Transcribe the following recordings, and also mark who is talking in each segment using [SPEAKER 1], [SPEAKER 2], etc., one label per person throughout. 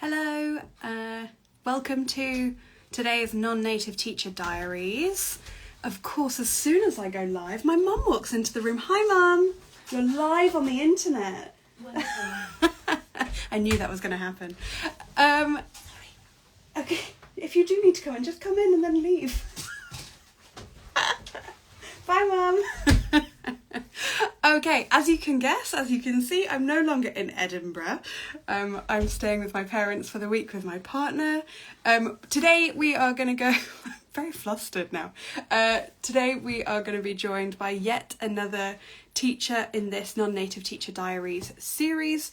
[SPEAKER 1] Hello, welcome to today's non-native teacher diaries. Of course, as soon as I go live, my mum walks into the room. Hi mum, you're live on the internet. I knew that was going to happen. Okay, if you do need to come in, just come in and then leave. Bye mum. Okay, as you can guess, as you can see, I'm no longer in Edinburgh. I'm staying with my parents for the week with my partner. Today we are going to go... I'm very flustered now. Today we are going to be joined by yet another teacher in this Non-Native Teacher Diaries series.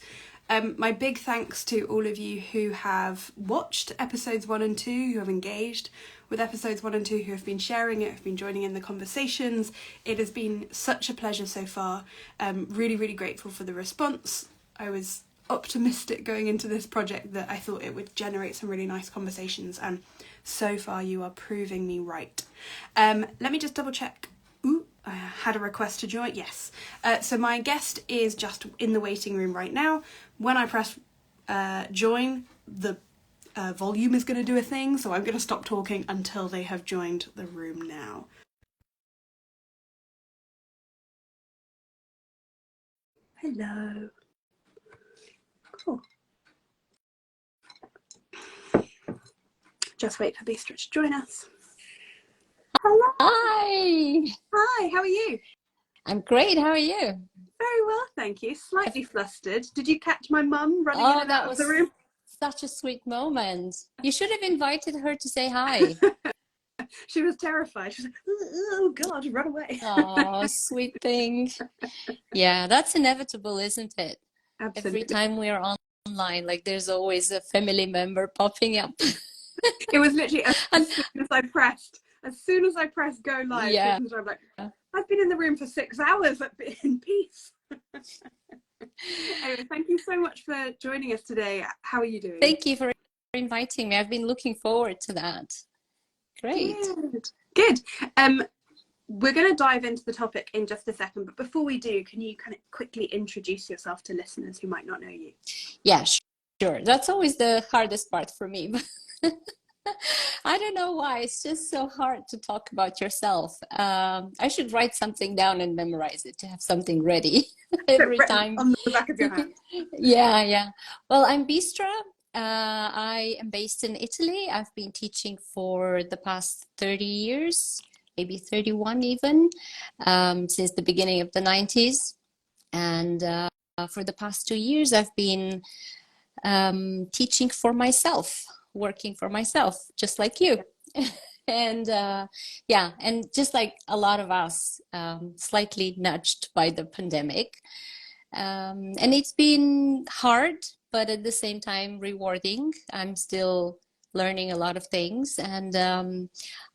[SPEAKER 1] My big thanks to all of you who have watched episodes 1 and 2, who have engaged with episodes 1 and 2, who have been sharing it, who've been joining in the conversations. It has been such a pleasure so far. Really, really grateful for the response. I was optimistic going into this project that I thought it would generate some really nice conversations, and so far you are proving me right. Let me just double check. I had a request to join. Yes. So my guest is just in the waiting room right now. When I press join, the volume is going to do a thing, so I'm going to stop talking until they have joined the room now. Hello. Cool. Just wait for Bistra to join us. Hello.
[SPEAKER 2] Hi.
[SPEAKER 1] Hi, how are you?
[SPEAKER 2] I'm great. How are you?
[SPEAKER 1] Very well, thank you. Slightly flustered. Did you catch my mum running in and out of the room?
[SPEAKER 2] Such a sweet moment. You should have invited her to say hi.
[SPEAKER 1] She was terrified. She was like, oh God, run away.
[SPEAKER 2] Oh, sweet thing. Yeah, that's inevitable, isn't it?
[SPEAKER 1] Absolutely.
[SPEAKER 2] Every time we're online, like there's always a family member popping up.
[SPEAKER 1] It was literally as soon as I pressed go live,
[SPEAKER 2] Yeah.
[SPEAKER 1] I'm like, I've been in the room for 6 hours in peace. Anyway, thank you so much for joining us today. How are you doing?
[SPEAKER 2] Thank you for inviting me. I've been looking forward to that. Great.
[SPEAKER 1] Good. We're going to dive into the topic in just a second, but before we do, can you kind of quickly introduce yourself to listeners who might not know you?
[SPEAKER 2] Yeah, sure. That's always the hardest part for me. I don't know why. It's just so hard to talk about yourself. I should write something down and memorize it to have something ready every time.
[SPEAKER 1] On the back of your hand.
[SPEAKER 2] Yeah. Well, I'm Bistra. I am based in Italy. I've been teaching for the past 30 years, maybe 31 even, since the beginning of the 90s. And for the past 2 years, I've been teaching for myself, working for myself, just like you. And and just like a lot of us, slightly nudged by the pandemic. And it's been hard, but at the same time rewarding. I'm still learning a lot of things, and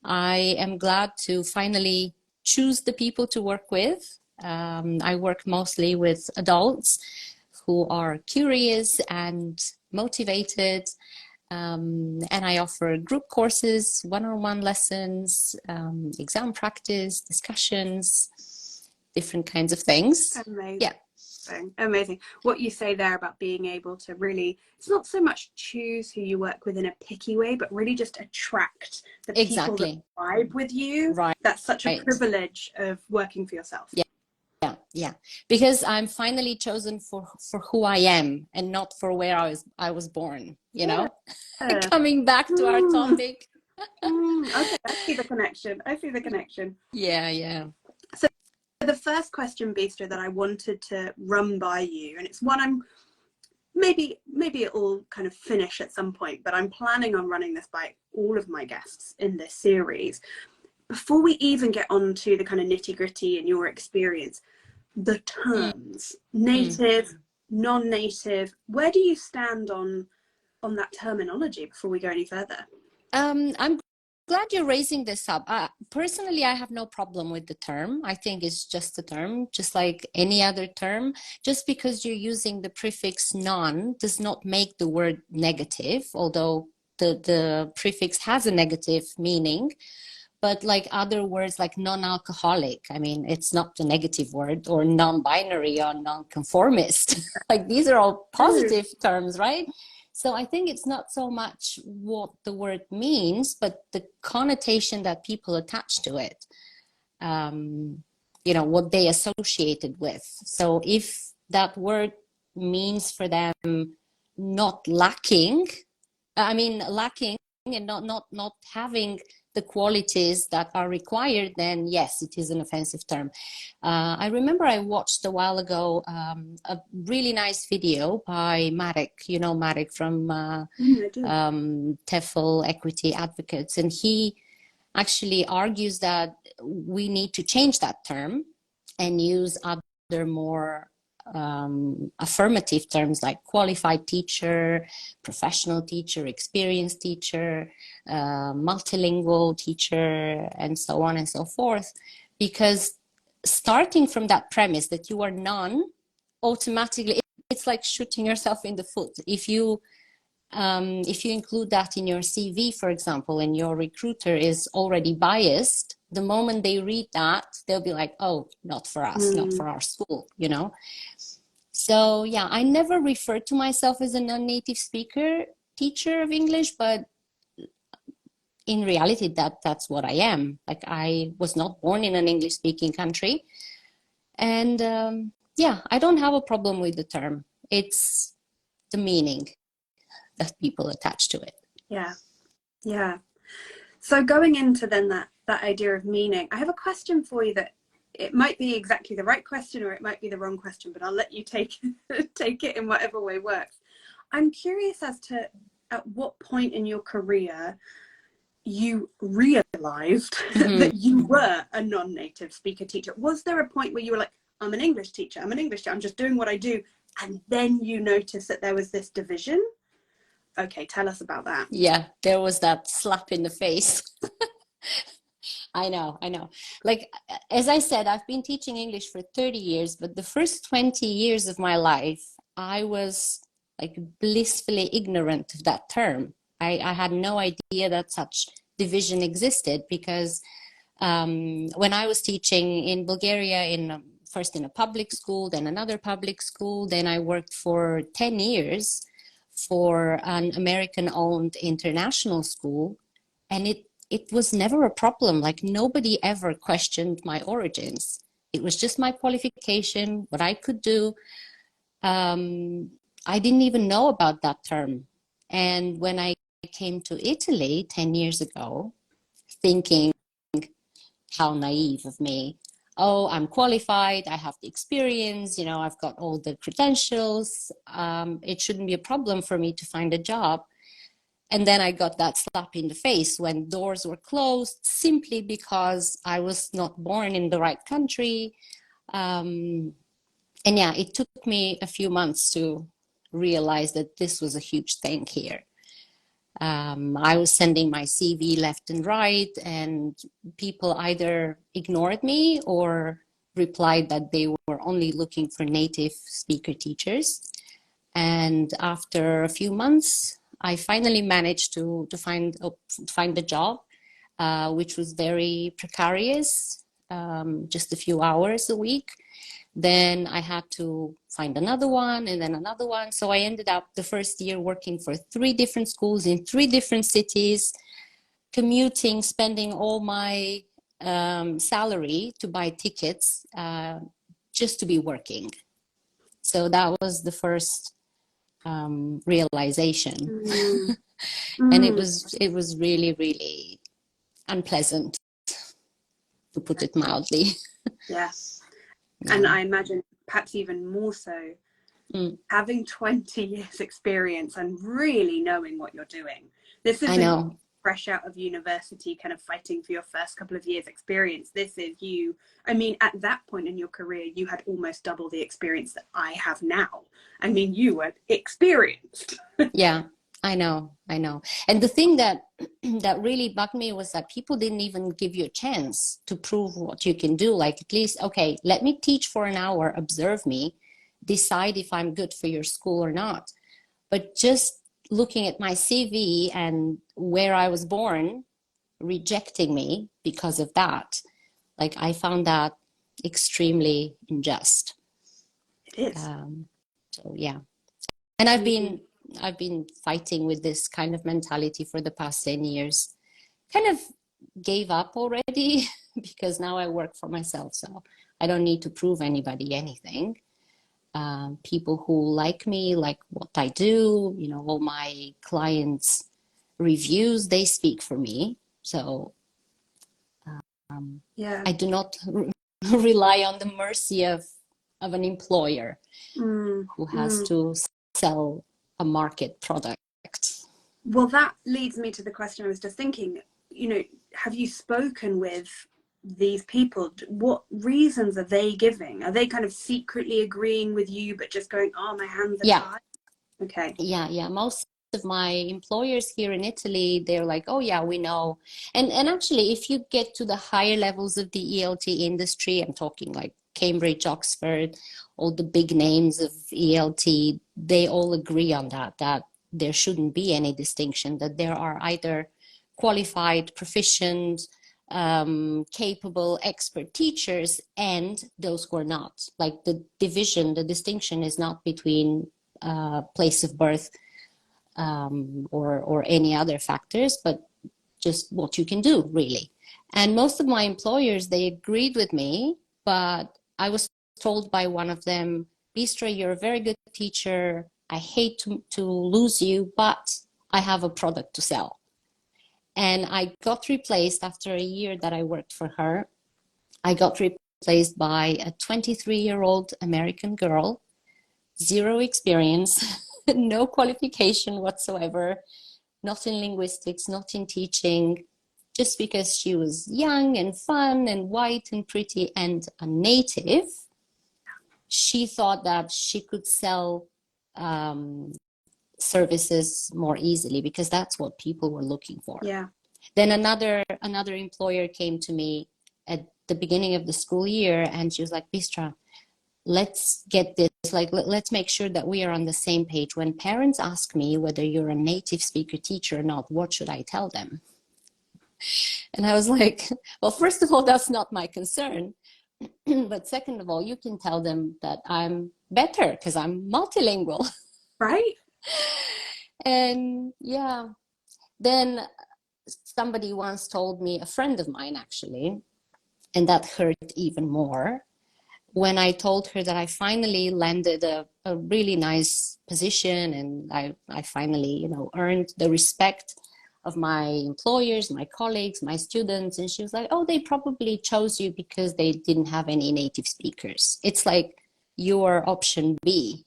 [SPEAKER 2] I am glad to finally choose the people to work with. I work mostly with adults who are curious and motivated, and I offer group courses, one-on-one lessons, exam practice, discussions, different kinds of things.
[SPEAKER 1] Amazing.
[SPEAKER 2] Yeah.
[SPEAKER 1] Amazing. What you say there about being able to really, it's not so much choose who you work with in a picky way, but really just attract the people that vibe with you.
[SPEAKER 2] Right.
[SPEAKER 1] That's such a privilege of working for yourself.
[SPEAKER 2] Yeah. Because I'm finally chosen for who I am and not for where I was born, you know? Coming back to our topic.
[SPEAKER 1] Okay, I see the connection.
[SPEAKER 2] Yeah.
[SPEAKER 1] So the first question, Bistra, that I wanted to run by you, and it's one I'm maybe it will kind of finish at some point, but I'm planning on running this by all of my guests in this series. Before we even get on to the kind of nitty-gritty in your experience, the terms, native, non-native, where do you stand on that terminology before we go any further?
[SPEAKER 2] I'm glad you're raising this up. Personally, I have no problem with the term. I think it's just a term, just like any other term. Just because you're using the prefix non does not make the word negative, although the prefix has a negative meaning. But like other words like non-alcoholic, I mean, it's not a negative word, or non-binary or non-conformist. Like these are all positive terms, right? So I think it's not so much what the word means, but the connotation that people attach to it. You know, what they associate it with. So if that word means for them not lacking, lacking and not having the qualities that are required, then yes, it is an offensive term. I remember I watched a while ago a really nice video by Marek, you know Marek from TEFL Equity Advocates, and he actually argues that we need to change that term and use other more affirmative terms like qualified teacher, professional teacher, experienced teacher, multilingual teacher, and so on and so forth. Because starting from that premise that you are none, automatically, it's like shooting yourself in the foot. If you include that in your CV, for example, and your recruiter is already biased, the moment they read that, they'll be like, oh, not for us, not for our school, you know? So yeah, I never referred to myself as a non-native speaker teacher of English, but in reality, that's what I am. Like, I was not born in an English-speaking country. And yeah, I don't have a problem with the term. It's the meaning that people attach to it.
[SPEAKER 1] Yeah. Yeah. So going into then that idea of meaning, I have a question for you that it might be exactly the right question or it might be the wrong question, but I'll let you take it in whatever way works. I'm curious as to at what point in your career you realized that you were a non-native speaker teacher. Was there a point where you were like, I'm an English teacher, I'm just doing what I do, and then you noticed that there was this division? Okay, tell us about that.
[SPEAKER 2] Yeah, there was that slap in the face. I know. Like, as I said, I've been teaching English for 30 years, but the first 20 years of my life, I was like blissfully ignorant of that term. I had no idea that such division existed, because when I was teaching in Bulgaria, first in a public school, then another public school, then I worked for 10 years for an American-owned international school, and it was never a problem. Like, nobody ever questioned my origins. It was just my qualification, what I could do. I didn't even know about that term. And when I came to Italy 10 years ago, thinking, how naive of me. Oh, I'm qualified, I have the experience, you know, I've got all the credentials. It shouldn't be a problem for me to find a job. And then I got that slap in the face when doors were closed simply because I was not born in the right country. And yeah, it took me a few months to realize that this was a huge thing here. I was sending my CV left and right, and people either ignored me or replied that they were only looking for native speaker teachers. And after a few months, I finally managed to find a job, which was very precarious, just a few hours a week. Then I had to find another one and then another one. So I ended up the first year working for 3 different schools in 3 different cities, commuting, spending all my salary to buy tickets just to be working. So that was the first realization. And it was really, really unpleasant, to put it mildly.
[SPEAKER 1] Yes. And I imagine perhaps even more so, having 20 years experience and really knowing what you're doing. This isn't fresh out of university kind of fighting for your first couple of years experience. This is you. I mean, at that point in your career, you had almost double the experience that I have now. I mean, you were experienced.
[SPEAKER 2] Yeah, I know. And the thing that really bugged me was that people didn't even give you a chance to prove what you can do. Like, at least, okay, let me teach for an hour, observe me, decide if I'm good for your school or not. But just looking at my CV and where I was born, rejecting me because of that, like, I found that extremely unjust.
[SPEAKER 1] It is.
[SPEAKER 2] So yeah. And I've been I've been fighting with this kind of mentality for the past 10 years. Kind of gave up already because now I work for myself, so I don't need to prove anybody anything. People who like me, like what I do, you know, all my clients' reviews, they speak for me. So
[SPEAKER 1] Yeah.
[SPEAKER 2] I do not rely on the mercy of an employer who has to sell a market product.
[SPEAKER 1] Well, that leads me to the question I was just thinking, you know, have you spoken with these people? What reasons are they giving? Are they kind of secretly agreeing with you, but just going, oh, my hands are
[SPEAKER 2] Yeah.
[SPEAKER 1] tied? Okay.
[SPEAKER 2] Yeah. Most of my employers here in Italy, they're like, oh yeah, we know. And actually, if you get to the higher levels of the ELT industry, I'm talking like Cambridge, Oxford, all the big names of ELT, they all agree on that there shouldn't be any distinction, that there are either qualified, proficient, capable, expert teachers and those who are not. Like the distinction is not between place of birth or any other factors, but just what you can do, really. And most of my employers, they agreed with me, but I was told by one of them, Bistra, you're a very good teacher. I hate to lose you, but I have a product to sell. And I got replaced after a year that I worked for her. I got replaced by a 23-year-old American girl, zero experience, no qualification whatsoever, not in linguistics, not in teaching, just because she was young and fun and white and pretty and a native. She thought that she could sell services more easily because that's what people were looking for.
[SPEAKER 1] Yeah.
[SPEAKER 2] Then another employer came to me at the beginning of the school year and she was like, Bistra, let's get this, like, let's make sure that we are on the same page. When parents ask me whether you're a native speaker teacher or not, what should I tell them? And I was like, well, first of all, that's not my concern. But second of all, you can tell them that I'm better because I'm multilingual.
[SPEAKER 1] Right.
[SPEAKER 2] And yeah, then somebody once told me, a friend of mine actually, and that hurt even more, when I told her that I finally landed a really nice position and I finally, you know, earned the respect of my employers, my colleagues, my students. And she was like, oh, they probably chose you because they didn't have any native speakers. It's like your option B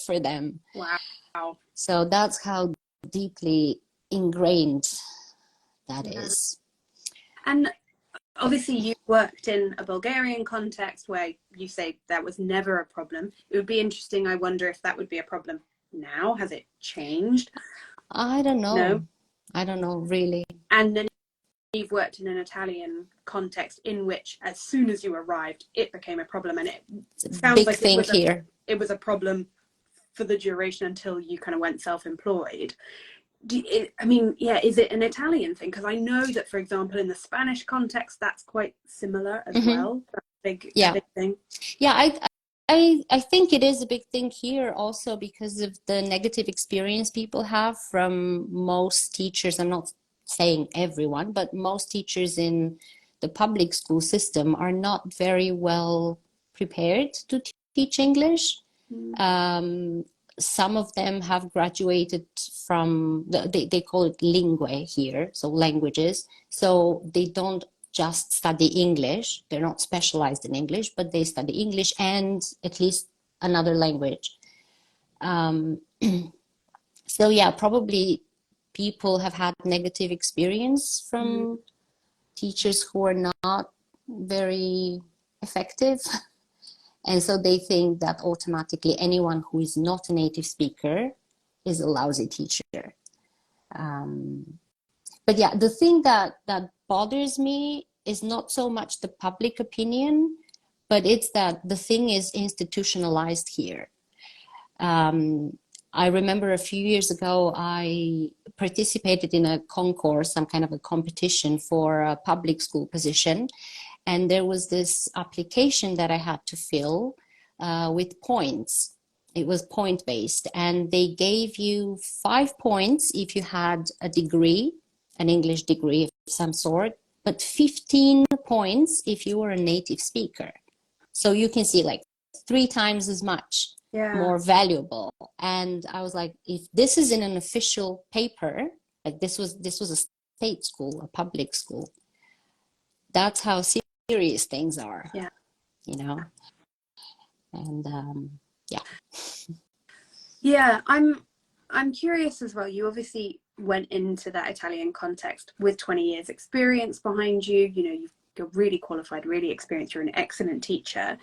[SPEAKER 2] for them.
[SPEAKER 1] Wow.
[SPEAKER 2] So that's how deeply ingrained that is.
[SPEAKER 1] And obviously you worked in a Bulgarian context where you say that was never a problem. It would be interesting. I wonder if that would be a problem now. Has it changed?
[SPEAKER 2] I don't know.
[SPEAKER 1] No.
[SPEAKER 2] I don't know, really.
[SPEAKER 1] And then you've worked in an Italian context in which as soon as you arrived, it became a problem. And it sounds
[SPEAKER 2] Big
[SPEAKER 1] like
[SPEAKER 2] thing here.
[SPEAKER 1] It was a problem for the duration until you kind of went self-employed. I mean, yeah, is it an Italian thing? Because I know that, for example, in the Spanish context, that's quite similar as well. That's a big thing.
[SPEAKER 2] Yeah, I think it is a big thing here also because of the negative experience people have from most teachers. I'm not saying everyone, but most teachers in the public school system are not very well prepared to teach English. Some of them have graduated from, they call it lingue here, so languages. So they don't just study English. They're not specialized in English, but they study English and at least another language. So yeah, probably people have had negative experience from teachers who are not very effective. And so they think that automatically anyone who is not a native speaker is a lousy teacher. But yeah, the thing that bothers me is not so much the public opinion, but it's that the thing is institutionalized here. I remember a few years ago, I participated in a concourse, some kind of a competition for a public school position. And there was this application that I had to fill with points. It was point-based, and they gave you 5 points if you had a degree, an English degree of some sort, but 15 points if you were a native speaker. So you can see like 3 times as much more valuable. And I was like, if this is in an official paper, like this was a state school, a public school, that's how serious things are, you know? And yeah.
[SPEAKER 1] Yeah, I'm curious as well. You obviously went into that Italian context with 20 years experience behind you. You know, you're really qualified, really experienced. You're an excellent teacher.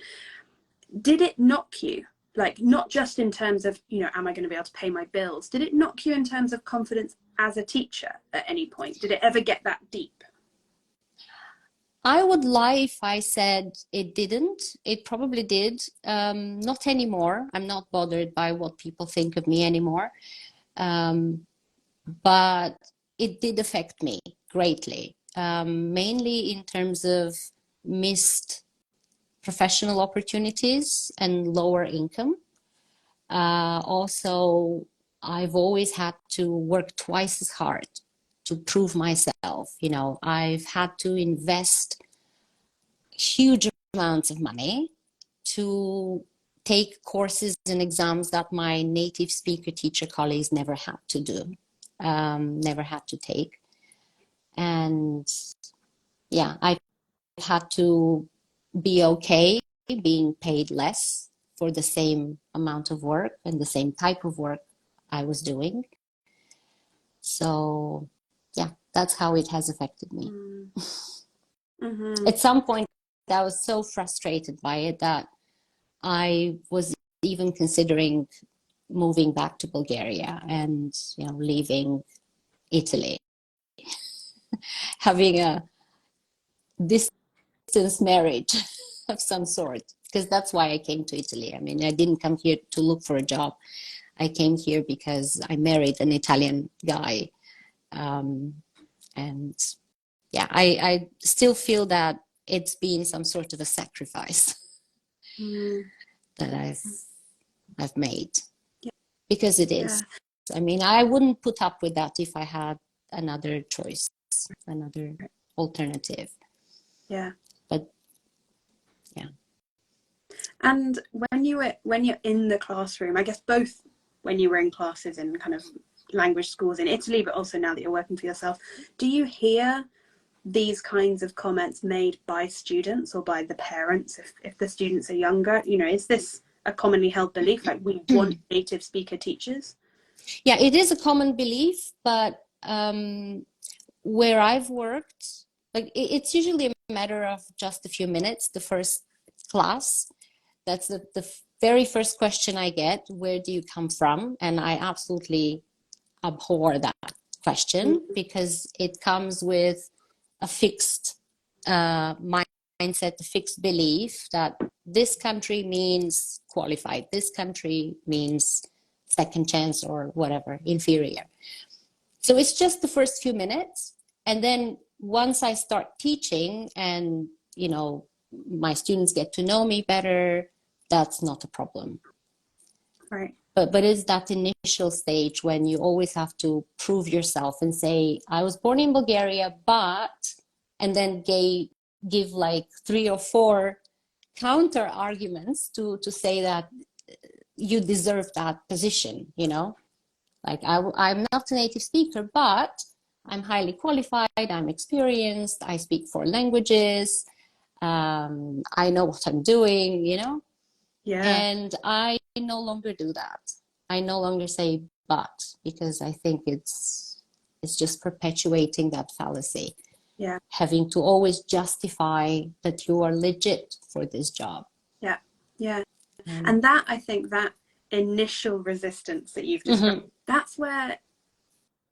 [SPEAKER 1] Did it knock you? Like, not just in terms of, you know, am I going to be able to pay my bills? Did it knock you in terms of confidence as a teacher at any point? Did it ever get that deep?
[SPEAKER 2] I would lie if I said it didn't. It probably did. Not anymore. I'm not bothered by what people think of me anymore. But it did affect me greatly, mainly in terms of missed professional opportunities and lower income. Also, I've always had to work twice as hard to prove myself. You know, I've had to invest huge amounts of money to take courses and exams that my native speaker teacher colleagues never had to do, never had to take. And yeah, I've had to be okay being paid less for the same amount of work and the same type of work I was doing. So yeah, that's how it has affected me.
[SPEAKER 1] Mm-hmm.
[SPEAKER 2] At some point, I was so frustrated by it that I was even considering moving back to Bulgaria and, you know, leaving Italy, having a distance marriage of some sort, because that's why I came to Italy. I mean, I didn't come here to look for a job. I came here because I married an Italian guy. And yeah, I still feel that it's been some sort of a sacrifice that I've made, because it is. I mean, I wouldn't put up with that if I had another choice, another alternative.
[SPEAKER 1] Yeah.
[SPEAKER 2] But yeah.
[SPEAKER 1] And when you're in the classroom, I guess both when you were in classes in kind of language schools in Italy, but also now that you're working for yourself, do you hear these kinds of comments made by students or by the parents if the students are younger? You know, is this a commonly held belief, like we want native speaker teachers?
[SPEAKER 2] Yeah, it is a common belief, but where I've worked, like it's usually a matter of just a few minutes, the first class. That's the very first question I get: where do you come from? And I absolutely abhor that question, because it comes with a fixed mindset, a fixed belief that this country means qualified, this country means second chance or whatever, inferior. So it's just the first few minutes. And then once I start teaching and, you know, my students get to know me better, that's not a problem.
[SPEAKER 1] Right.
[SPEAKER 2] But it's that initial stage when you always have to prove yourself and say, I was born in Bulgaria, but, and then give like 3 or 4 counter arguments to say that you deserve that position, you know? Like I'm not a native speaker, but I'm highly qualified, I'm experienced, I speak 4 languages, I know what I'm doing, you know?
[SPEAKER 1] Yeah.
[SPEAKER 2] And I no longer do that. I no longer say but, because I think it's just perpetuating that fallacy.
[SPEAKER 1] Yeah.
[SPEAKER 2] Having to always justify that you are legit for this job.
[SPEAKER 1] Yeah. Yeah. And that, I think that initial resistance that you've described, that's where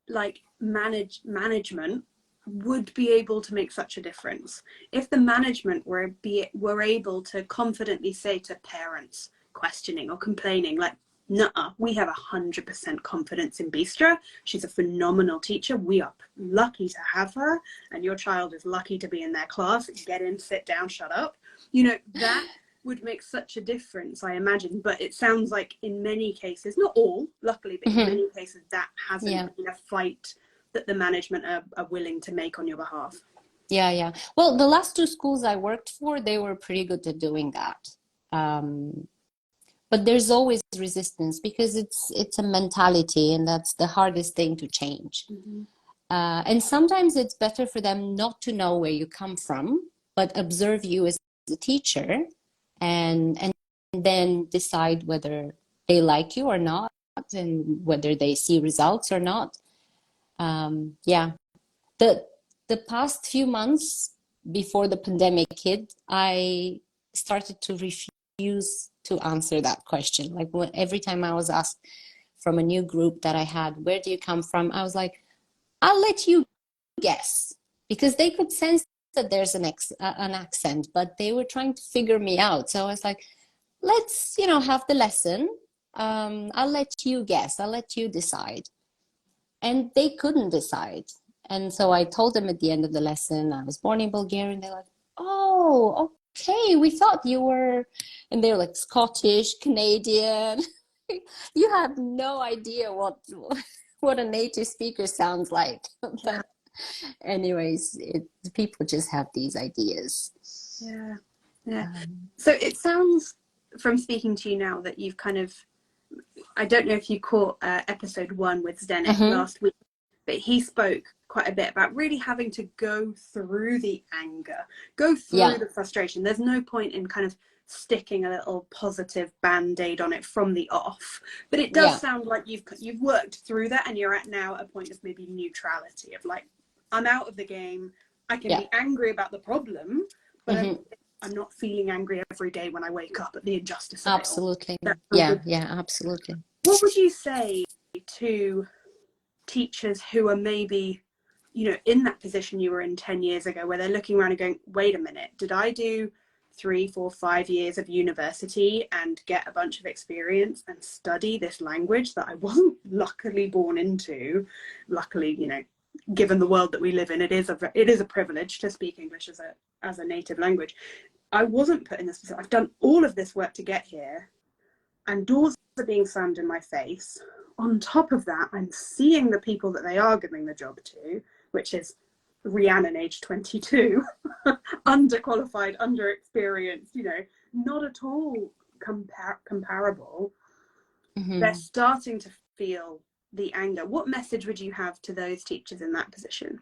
[SPEAKER 1] like management would be able to make such a difference. If the management were able to confidently say to parents questioning or complaining, like, nuh-uh, we have 100% confidence in Bistra, she's a phenomenal teacher, we are lucky to have her, and your child is lucky to be in their class, get in, sit down, shut up, you know, would make such a difference, I imagine. But it sounds like in many cases, not all, luckily, but in many cases, that hasn't been a fight that the management are willing to make on your behalf.
[SPEAKER 2] Yeah. Well, the last two schools I worked for, they were pretty good at doing that. But there's always resistance because it's a mentality, and that's the hardest thing to change. And sometimes it's better for them not to know where you come from, but observe you as a teacher, and then decide whether they like you or not, and whether they see results or not. Yeah. The past few months before the pandemic hit, I started to refuse to answer that question. Like every time I was asked from a new group that I had, where do you come from? I was like, I'll let you guess, because they could sense that there's an accent, but they were trying to figure me out. So I was like, let's, have the lesson. I'll let you guess. I'll let you decide. And they couldn't decide. And so I told them at the end of the lesson, I was born in Bulgaria. And they're like, oh, okay, we thought you were, and they're like Scottish, Canadian. You have no idea what a native speaker sounds like. But anyways, people just have these ideas.
[SPEAKER 1] Yeah. So it sounds, from speaking to you now, that you've kind of, I don't know if you caught episode 1 with Zdenek last week, but he spoke quite a bit about really having to go through the anger, go through the frustration. There's no point in kind of sticking a little positive band-aid on it from the off, but it does sound like you've worked through that, and you're at now a point of maybe neutrality, of like, I'm out of the game. I can be angry about the problem, but I'm not feeling angry every day when I wake up at the injustice of
[SPEAKER 2] absolutely
[SPEAKER 1] it.
[SPEAKER 2] Yeah, absolutely.
[SPEAKER 1] What would you say to teachers who are maybe, in that position you were in 10 years ago, where they're looking around and going, wait a minute, did I do 3, 4, 5 years of university and get a bunch of experience and study this language that I wasn't luckily born into? Luckily, given the world that we live in, it is a privilege to speak English as a native language. I wasn't put in this position. I've done all of this work to get here, and doors are being slammed in my face. On top of that, I'm seeing the people that they are giving the job to, which is Rhiannon, age 22, underqualified, underexperienced, not at all comparable. They're starting to feel the anger. What message would you have to those teachers in that position?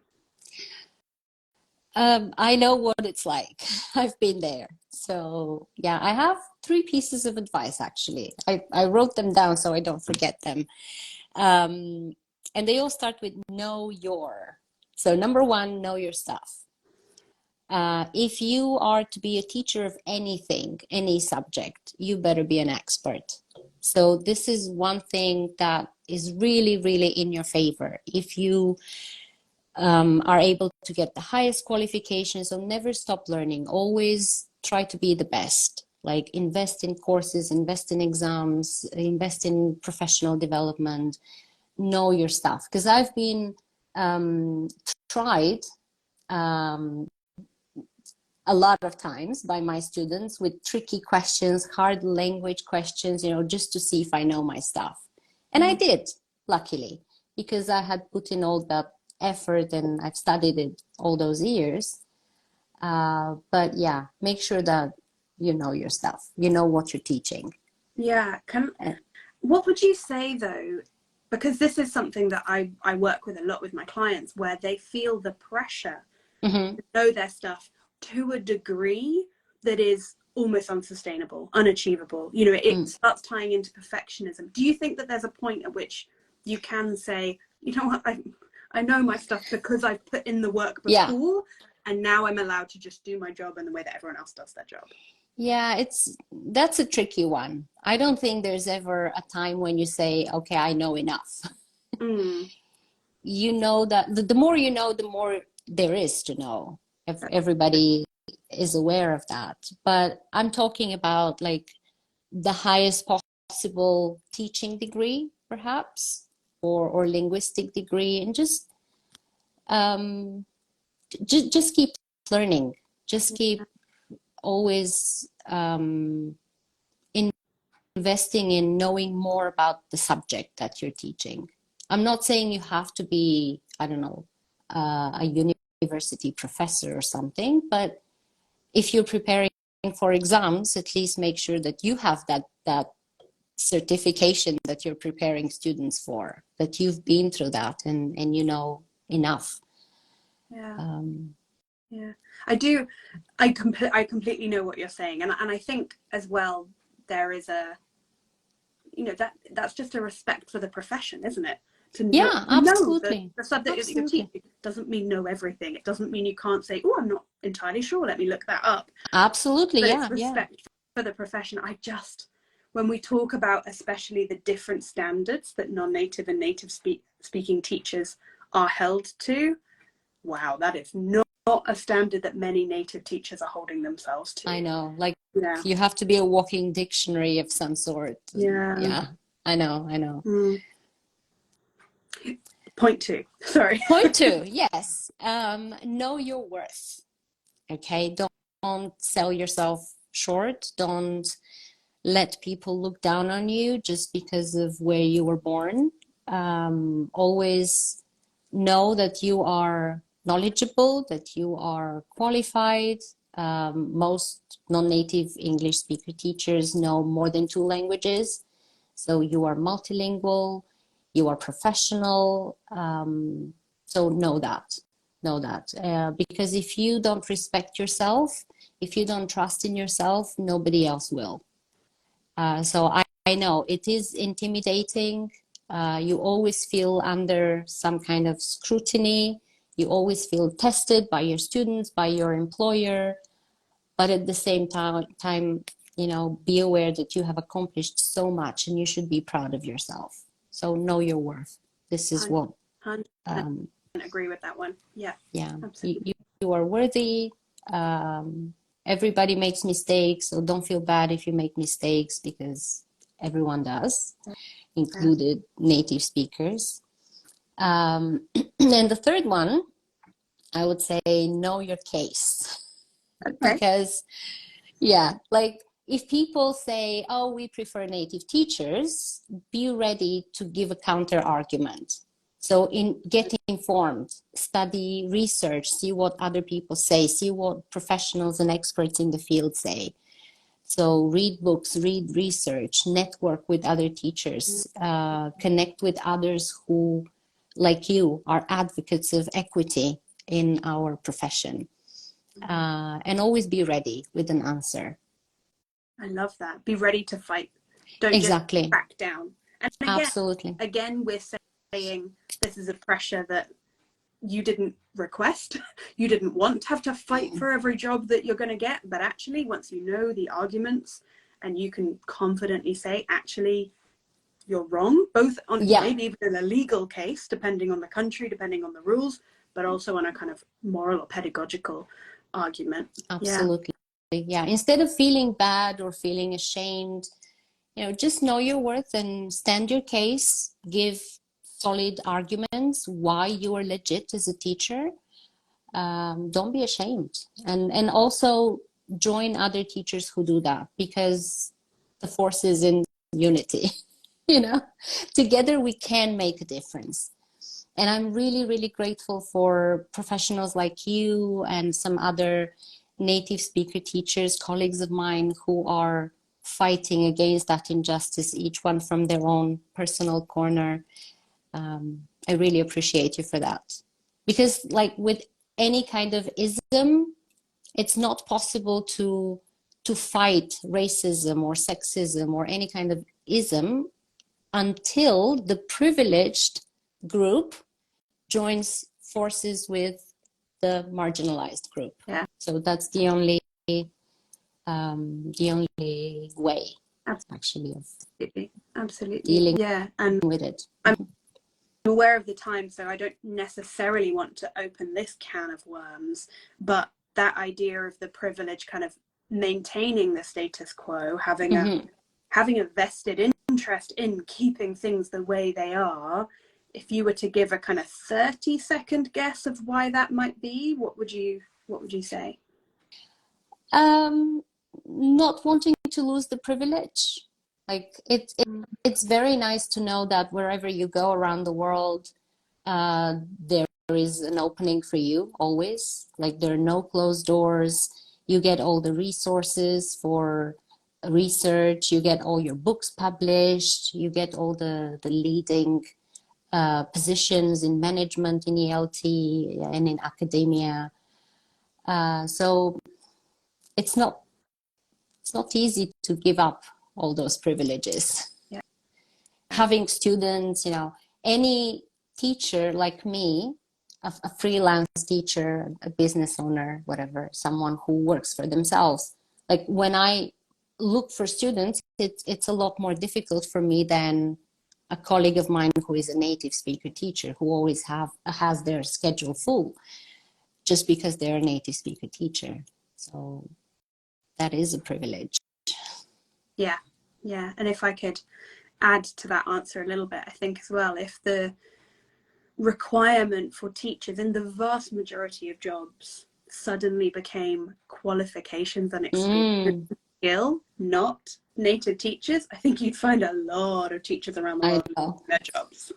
[SPEAKER 2] I know what it's like. I've been there. So yeah, I have 3 pieces of advice, actually. I wrote them down so I don't forget them. And they all start with know your. So number 1, know your stuff. If you are to be a teacher of anything, any subject, you better be an expert. So this is one thing that is really, really in your favor. If you are able to get the highest qualifications, so never stop learning. Always try to be the best. Like invest in courses, invest in exams, invest in professional development. Know your stuff. Because I've been tried a lot of times by my students with tricky questions, hard language questions, just to see if I know my stuff. And I did, luckily, because I had put in all that effort and I've studied it all those years. But yeah, make sure that you know your stuff, you know what you're teaching.
[SPEAKER 1] Yeah. What would you say though, because this is something that I work with a lot with my clients, where they feel the pressure to know their stuff to a degree that is almost unsustainable, unachievable. It starts tying into perfectionism. Do you think that there's a point at which you can say, you know what, I know my stuff because I've put in the work before, and now I'm allowed to just do my job in the way that everyone else does their job?
[SPEAKER 2] Yeah, that's a tricky one. I don't think there's ever a time when you say, okay, I know enough. You know that the more you know, the more there is to know. If everybody is aware of that. But I'm talking about like the highest possible teaching degree, perhaps, or linguistic degree, and just keep learning. Just keep always investing in knowing more about the subject that you're teaching. I'm not saying you have to be, I don't know, a university professor or something, but if you're preparing for exams, at least make sure that you have that certification that you're preparing students for, that you've been through that and you know enough.
[SPEAKER 1] Yeah. Yeah, I do. I completely know what you're saying, and I think as well there is a, you know, that's just a respect for the profession, isn't it? To
[SPEAKER 2] Yeah,
[SPEAKER 1] know that
[SPEAKER 2] absolutely.
[SPEAKER 1] the subject that you're
[SPEAKER 2] Absolutely.
[SPEAKER 1] teaching doesn't mean know everything. It doesn't mean you can't say, oh, I'm not entirely sure, let me look that up.
[SPEAKER 2] Absolutely.
[SPEAKER 1] But
[SPEAKER 2] Yeah,
[SPEAKER 1] it's
[SPEAKER 2] yeah.
[SPEAKER 1] respect for the profession. When we talk about especially the different standards that non-native and native speaking teachers are held to, wow, that is not a standard that many native teachers are holding themselves to.
[SPEAKER 2] I know. Like,
[SPEAKER 1] Yeah.
[SPEAKER 2] you have to be a walking dictionary of some sort.
[SPEAKER 1] Yeah.
[SPEAKER 2] Yeah, I know. I know.
[SPEAKER 1] Mm. Point two. Sorry.
[SPEAKER 2] Point two, yes. Know your worth. Okay. Don't sell yourself short. Don't let people look down on you just because of where you were born. Always know that you are knowledgeable, that you are qualified. Most non-native English speaker teachers know more than two languages. So you are multilingual, you are professional. So know that. Because if you don't respect yourself, if you don't trust in yourself, nobody else will. So I know it is intimidating. You always feel under some kind of scrutiny. You always feel tested by your students, by your employer. But at the same time, you know, be aware that you have accomplished so much and you should be proud of yourself. So know your worth. This is what,
[SPEAKER 1] 100% agree with that one. Yeah.
[SPEAKER 2] yeah,
[SPEAKER 1] Absolutely.
[SPEAKER 2] you are worthy. Everybody makes mistakes, so don't feel bad if you make mistakes because everyone does,
[SPEAKER 1] Yeah.
[SPEAKER 2] included native speakers. And the third one, I would say, know your case.
[SPEAKER 1] Okay.
[SPEAKER 2] Because, yeah, like if people say, oh, we prefer native teachers, be ready to give a counter argument. So get informed, study, research, see what other people say, see what professionals and experts in the field say. So read books, read research, network with other teachers, connect with others who, like you, are advocates of equity in our profession. And always be ready with an answer.
[SPEAKER 1] I love that. Be ready to fight. Don't just
[SPEAKER 2] Exactly.
[SPEAKER 1] back down. And
[SPEAKER 2] Absolutely.
[SPEAKER 1] again, we're saying this is a pressure that you didn't request. You didn't want to have to fight for every job that you're going to get. But actually, once you know the arguments and you can confidently say, actually, you're wrong, both on maybe even in a legal case, depending on the country, depending on the rules, but also on a kind of moral or pedagogical argument.
[SPEAKER 2] Absolutely. Yeah. Instead of feeling bad or feeling ashamed, you know, just know your worth and stand your case, give solid arguments why you are legit as a teacher. Don't be ashamed. And also join other teachers who do that, because the force is in unity. You know, together we can make a difference. And I'm really, really grateful for professionals like you and some other native speaker teachers, colleagues of mine, who are fighting against that injustice, each one from their own personal corner. I really appreciate you for that. Because like with any kind of ism, it's not possible to fight racism or sexism or any kind of ism until the privileged group joins forces with the marginalized group.
[SPEAKER 1] Yeah.
[SPEAKER 2] So that's the only way, actually, of
[SPEAKER 1] Absolutely.
[SPEAKER 2] dealing
[SPEAKER 1] Yeah. And
[SPEAKER 2] with it.
[SPEAKER 1] I'm aware of the time, so I don't necessarily want to open this can of worms, but that idea of the privilege kind of maintaining the status quo, having a vested interest in keeping things the way they are. If you were to give a kind of 30-second guess of why that might be, what would you say?
[SPEAKER 2] Um, Not wanting to lose the privilege. Like it's very nice to know that wherever you go around the world, there is an opening for you always. Like there are no closed doors. You get all the resources for research. You get all your books published. You get all the leading positions in management, in ELT, and in academia. So it's not it's not easy to give up all those privileges.
[SPEAKER 1] Yeah.
[SPEAKER 2] Having students, any teacher like me, a freelance teacher, a business owner, whatever, someone who works for themselves. Like when I look for students, it's a lot more difficult for me than a colleague of mine who is a native speaker teacher who always has their schedule full just because they're a native speaker teacher. So that is a privilege.
[SPEAKER 1] Yeah, yeah. And if I could add to that answer a little bit, I think as well, if the requirement for teachers in the vast majority of jobs suddenly became qualifications and experience skill, not native teachers, I think you'd find a lot of teachers around the
[SPEAKER 2] I
[SPEAKER 1] world
[SPEAKER 2] know.
[SPEAKER 1] losing their jobs.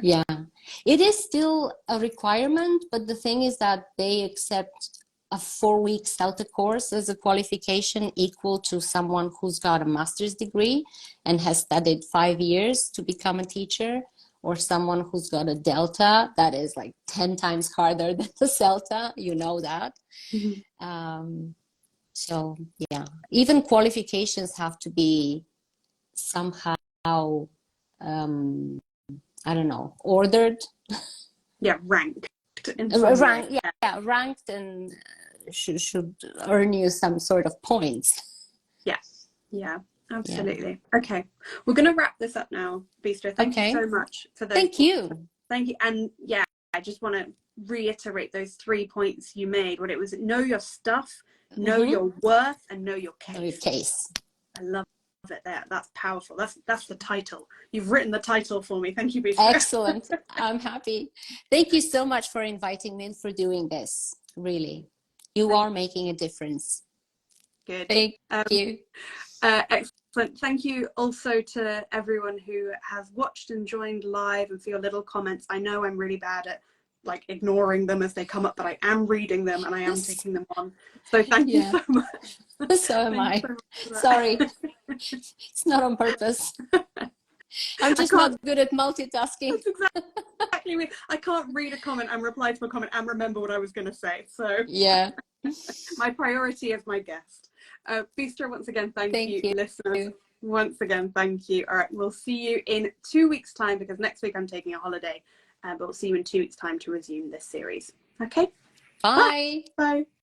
[SPEAKER 2] Yeah, it is still a requirement, but the thing is that they accept a 4-week CELTA course as a qualification equal to someone who's got a master's degree and has studied 5 years to become a teacher, or someone who's got a Delta that is like 10 times harder than the CELTA, you know that. So yeah, even qualifications have to be somehow I don't know, ordered.
[SPEAKER 1] Yeah, ranked in some way.
[SPEAKER 2] Ranked and should earn you some sort of points.
[SPEAKER 1] Yeah, yeah, absolutely. Yeah. Okay, we're going to wrap this up now, Bistra. Thank you so much for those.
[SPEAKER 2] Thank you.
[SPEAKER 1] Thank you. And yeah, I just want to reiterate those 3 points you made. What it was: know your stuff, know your worth, and know your case.
[SPEAKER 2] Know your case.
[SPEAKER 1] I love it there. That's powerful. That's the title. You've written the title for me. Thank you, Bistra.
[SPEAKER 2] Excellent. I'm happy. Thank you so much for inviting me and for doing this. Really, you are making a difference.
[SPEAKER 1] Good.
[SPEAKER 2] Thank you.
[SPEAKER 1] Excellent. Thank you also to everyone who has watched and joined live, and for your little comments. I know I'm really bad at like ignoring them as they come up, but I am reading them and I am taking them on. So thank you so much.
[SPEAKER 2] So am I. Sorry. It's not on purpose. I'm just not good at multitasking.
[SPEAKER 1] That's exactly me. I can't read a comment and reply to a comment and remember what I was going to say. So
[SPEAKER 2] yeah,
[SPEAKER 1] my priority is my guest. Bistra, once again, thank you. Listeners, once again, thank you. All right, we'll see you in 2 weeks' time, because next week I'm taking a holiday, but we'll see you in 2 weeks' time to resume this series. Okay?
[SPEAKER 2] Bye.
[SPEAKER 1] Bye.